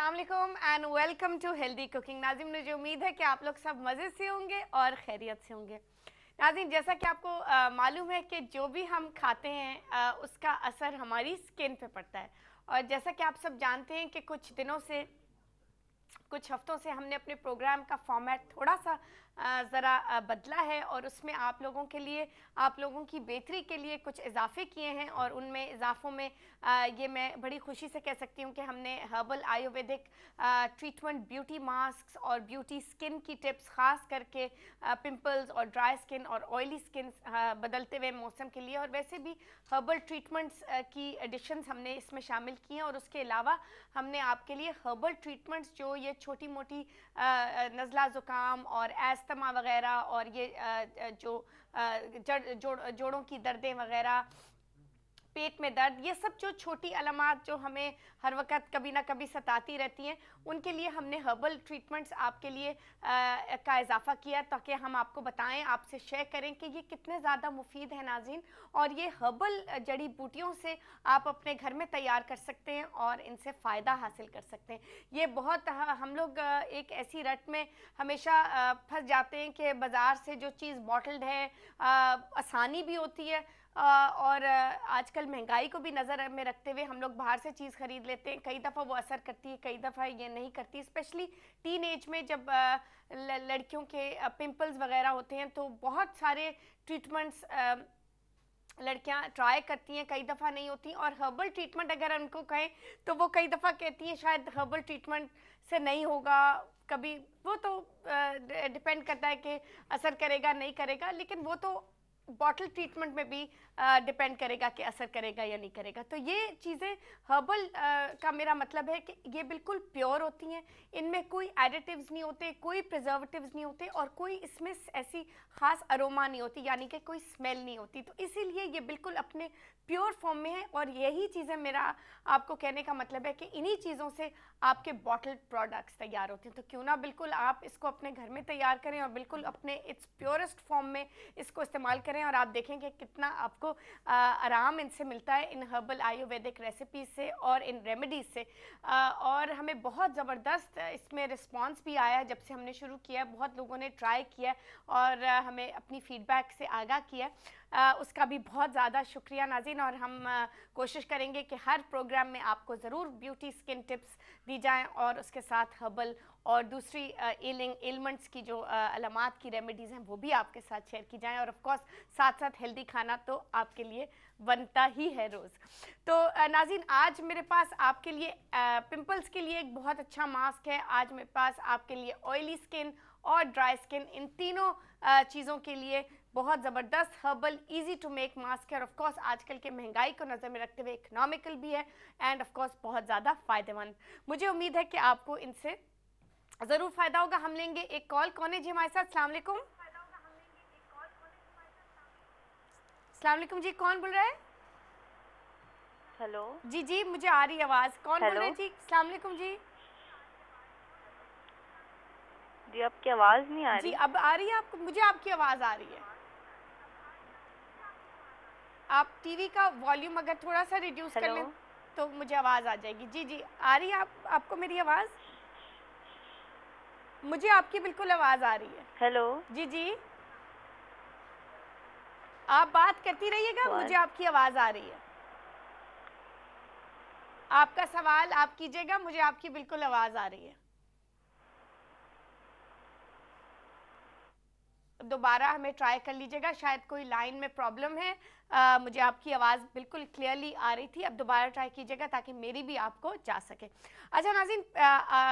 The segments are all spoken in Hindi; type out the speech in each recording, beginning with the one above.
अस्सलाम वालेकुम and welcome to healthy cooking. नाज़रीन, मुझे उम्मीद है कि आप लोग सब मज़े से होंगे और खैरियत से होंगे। नाज़रीन, जैसा कि आपको मालूम है कि जो भी हम खाते हैं उसका असर हमारी स्किन पे पड़ता है। और जैसा कि आप सब जानते हैं कि कुछ हफ्तों से हमने अपने प्रोग्राम का फॉर्मेट थोड़ा सा ज़रा बदला है और उसमें आप लोगों की बेहतरी के लिए कुछ इजाफे किए हैं। और उनमें इजाफों में ये मैं बड़ी खुशी से कह सकती हूँ कि हमने herbal Ayurvedic treatment, beauty mask और ब्यूटी स्किन की टिप्स, ख़ास करके पिंपल्स और ड्राई स्किन और ऑयली स्किन बदलते हुए मौसम के लिए, और वैसे भी हर्बल ट्रीटमेंट्स की एडिशंस हमने इसमें शामिल की हैं। और उसके अलावा हमने आपके लिए हर्बल ट्रीटमेंट्स जो ये छोटी मोटी नज़ला ज़ुकाम और एस्थमा वगैरह और ये जो जोड़ों की दर्दें वगैरह, पेट में दर्द, ये सब जो छोटी अलामात जो हमें हर वक्त कभी ना कभी सताती रहती हैं, उनके लिए हमने हर्बल ट्रीटमेंट्स आपके लिए का इजाफा किया ताकि हम आपको बताएं, आपसे शेयर करें कि ये कितने ज़्यादा मुफीद है नाज़रीन। और ये हर्बल जड़ी बूटियों से आप अपने घर में तैयार कर सकते हैं और इनसे फ़ायदा हासिल कर सकते हैं। ये बहुत हम लोग एक ऐसी रट में हमेशा फंस जाते हैं कि बाज़ार से जो चीज़ बॉटल्ड है आसानी भी होती है और आजकल महंगाई को भी नज़र में रखते हुए हम लोग बाहर से चीज़ ख़रीद लेते हैं। कई दफ़ा वो असर करती है, कई दफ़ा ये नहीं करती। स्पेशली टीन एज में जब लड़कियों के पिंपल्स वगैरह होते हैं तो बहुत सारे ट्रीटमेंट्स लड़कियां ट्राई करती हैं, कई दफ़ा नहीं होती। और हर्बल ट्रीटमेंट अगर उनको कहें तो वो कई दफ़ा कहती हैं शायद हर्बल ट्रीटमेंट से नहीं होगा, कभी वो तो डिपेंड करता है कि असर करेगा नहीं करेगा, लेकिन वो तो बॉटल ट्रीटमेंट में भी डिपेंड करेगा कि असर करेगा या नहीं करेगा। तो ये चीज़ें हर्बल का मेरा मतलब है कि ये बिल्कुल प्योर होती हैं, इनमें कोई एडिटिव्स नहीं होते, कोई प्रिजर्वेटिव्स नहीं होते और कोई इसमें ऐसी ख़ास अरोमा नहीं होती, यानी कि कोई स्मेल नहीं होती। तो इसीलिए ये बिल्कुल अपने प्योर फॉर्म में है। और यही चीज़ें मेरा आपको कहने का मतलब है कि इन्हीं चीज़ों से आपके बॉटल प्रोडक्ट्स तैयार होते हैं। तो क्यों ना बिल्कुल आप इसको अपने घर में तैयार करें और बिल्कुल अपने इट्स प्योरेस्ट फॉर्म में इसको इस्तेमाल करें और आप देखेंगे कितना आपको आराम इनसे मिलता है, इन हर्बल आयुर्वेदिक रेसिपीज़ से और इन रेमेडीज़ से। और हमें बहुत ज़बरदस्त इसमें रिस्पांस भी आया जब से हमने शुरू किया। बहुत लोगों ने ट्राई किया और हमें अपनी फ़ीडबैक से आगाह किया, उसका भी बहुत ज़्यादा शुक्रिया नाज़रीन। और हम कोशिश करेंगे कि हर प्रोग्राम में आपको ज़रूर ब्यूटी स्किन टिप्स दी जाएं और उसके साथ हर्बल और दूसरी एलिमेंट्स की जो अलामात की रेमेडीज़ हैं वो भी आपके साथ शेयर की जाएं। और ऑफ कोर्स साथ साथ हेल्दी खाना तो आपके लिए बनता ही है रोज़। तो नाज़रीन, आज मेरे पास आपके लिए पिंपल्स के लिए एक बहुत अच्छा मास्क है। आज मेरे पास आपके लिए ऑयली स्किन और ड्राई स्किन, इन तीनों चीज़ों के लिए बहुत ज़बरदस्त herbal easy to make mask है। और ऑफ कोर्स आजकल के महंगाई को नज़र में रखते हुए इकोनॉमिकल भी है एंड ऑफ कोर्स बहुत ज़्यादा फ़ायदेमंद। मुझे उम्मीद है कि आपको इनसे ज़रूर फ़ायदा होगा। हम लेंगे एक कॉल। कौन है जी हमारे साथ? अस्सलाम वालेकुम। अस्सलाम वालेकुम जी, कौन बोल रहा है? हेलो जी जी, मुझे आ रही आवाज़। कौन बोल रहे हैं जी? अस्सलाम वालेकुम जी। जी, आपकी आवाज़ नहीं आ जी रही। अब आ रही है आपको? मुझे आपकी आवाज़ आ रही है। आप टीवी का वॉल्यूम अगर थोड़ा सा रिड्यूस कर हेलो लें तो मुझे आवाज़ आ जाएगी। जी जी, आ रही है आपको मेरी आवाज़? मुझे आपकी बिल्कुल आवाज़ आ रही है। हेलो जी जी, आप बात करती रहिएगा, मुझे आपकी आवाज़ आ रही है। आपका सवाल आप कीजिएगा, मुझे आपकी बिल्कुल आवाज़ आ रही है। दोबारा हमें ट्राई कर लीजिएगा, शायद कोई लाइन में प्रॉब्लम है। मुझे आपकी आवाज़ बिल्कुल क्लियरली आ रही थी। अब दोबारा ट्राई कीजिएगा ताकि मेरी भी आपको जा सके। अच्छा नाज़रीन,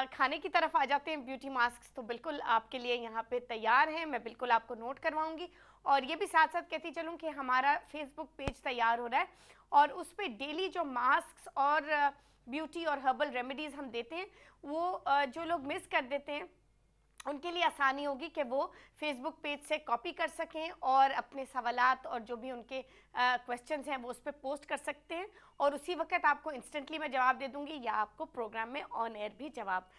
खाने की तरफ आ जाते हैं। ब्यूटी मास्क तो बिल्कुल आपके लिए यहाँ पे तैयार हैं, मैं बिल्कुल आपको नोट करवाऊँगी। और ये भी साथ साथ कहती चलूँ कि हमारा फेसबुक पेज तैयार हो रहा है और उस पर डेली जो मास्क और ब्यूटी और हर्बल रेमेडीज़ हम देते हैं वो जो लोग मिस कर देते हैं उनके लिए आसानी होगी कि वो फेसबुक पेज से कॉपी कर सकें और अपने सवालात और जो भी उनके क्वेश्चंस हैं वो उस पर पोस्ट कर सकते हैं और उसी वक्त आपको इंस्टेंटली मैं जवाब दे दूंगी या आपको प्रोग्राम में ऑन एयर भी जवाब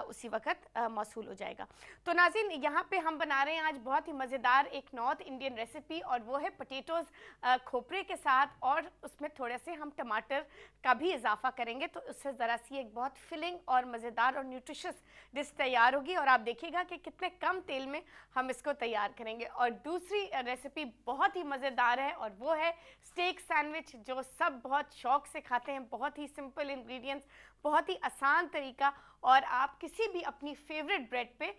उसी वक्त मौसूल हो जाएगा। तो नाज़रीन, यहाँ पे हम बना रहे हैं आज बहुत ही मज़ेदार एक नॉर्थ इंडियन रेसिपी और वो है पोटैटोज़ खोपरे के साथ, और उसमें थोड़े से हम टमाटर का भी इजाफा करेंगे तो उससे ज़रा सी एक बहुत फिलिंग और मज़ेदार और न्यूट्रिशियस डिश तैयार होगी और आप देखिएगा कि कितने कम तेल में हम इसको तैयार करेंगे। और दूसरी रेसिपी बहुत ही मज़ेदार है और वो है स्टेक सैंडविच, जो सब बहुत शौक से खाते हैं। बहुत ही सिंपल इंग्रेडिएंट्स, बहुत ही आसान तरीका, और आप किसी भी अपनी फेवरेट ब्रेड पे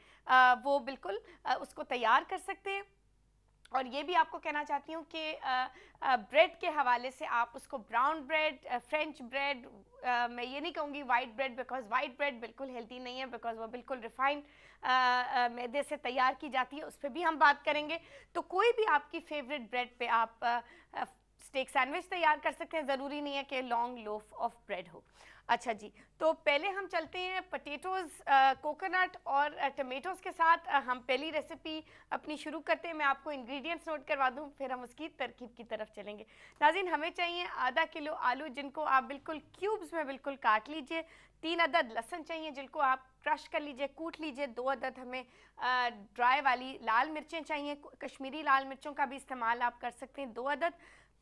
वो बिल्कुल उसको तैयार कर सकते हैं। और ये भी आपको कहना चाहती हूँ कि ब्रेड के हवाले से आप उसको ब्राउन ब्रेड, फ्रेंच ब्रेड, मैं ये नहीं कहूँगी white bread, because white bread बिल्कुल हेल्दी नहीं है, बिकॉज वो बिल्कुल रिफाइंड मैदे से तैयार की जाती है, उस पर भी हम बात करेंगे। तो कोई भी आपकी फेवरेट ब्रेड पे आप स्टेक सैंडविच तैयार कर सकते हैं, ज़रूरी नहीं है कि लॉन्ग लोफ ऑफ ब्रेड हो। अच्छा जी, तो पहले हम चलते हैं पोटैटोज़, कोकोनट और टमेटोज़ के साथ। हम पहली रेसिपी अपनी शुरू करते हैं। मैं आपको इंग्रेडिएंट्स नोट करवा दूं, फिर हम उसकी तरकीब की तरफ चलेंगे। नाज़रीन, हमें चाहिए आधा किलो आलू, जिनको आप बिल्कुल क्यूब्स में बिल्कुल काट लीजिए। 3 अदद लहसुन चाहिए, जिनको आप क्रश कर लीजिए, कूट लीजिए। 2 अदद हमें ड्राई वाली लाल मिर्चें चाहिए, कश्मीरी लाल मिर्चों का भी इस्तेमाल आप कर सकते हैं। 2 अदद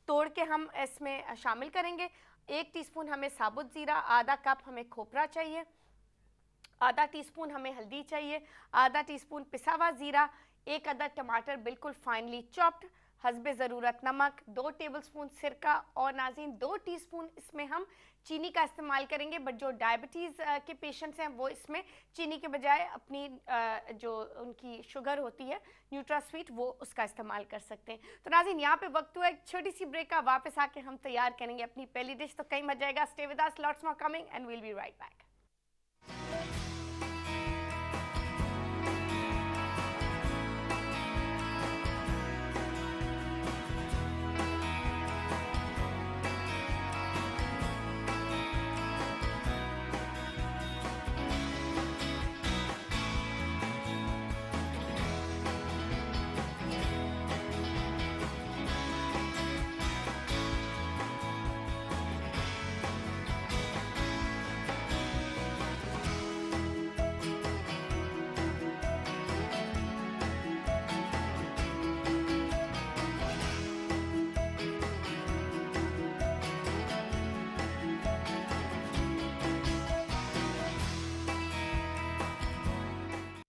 तोड़ के हम इसमें शामिल करेंगे। 1 टीस्पून हमें साबुत ज़ीरा, आधा कप हमें खोपरा चाहिए, आधा टीस्पून हमें हल्दी चाहिए, आधा टीस्पून पिसा हुआ ज़ीरा, 1 अदद टमाटर बिल्कुल फाइनली चॉप्ड, हस्बे ज़रूरत नमक, 2 टेबलस्पून सिरका, और नाज़रीन 2 टीस्पून इसमें हम चीनी का इस्तेमाल करेंगे। बट जो डायबिटीज़ के पेशेंट्स हैं वो इसमें चीनी के बजाय अपनी जो उनकी शुगर होती है न्यूट्रास्वीट, वो उसका इस्तेमाल कर सकते हैं। तो नाज़रीन, यहाँ पे वक्त हुआ एक छोटी सी ब्रेक का, वापस आके हम तैयार करेंगे अपनी पहली डिश। तो कहीं मत जाएगा, stay with us, lots more coming and will be right back.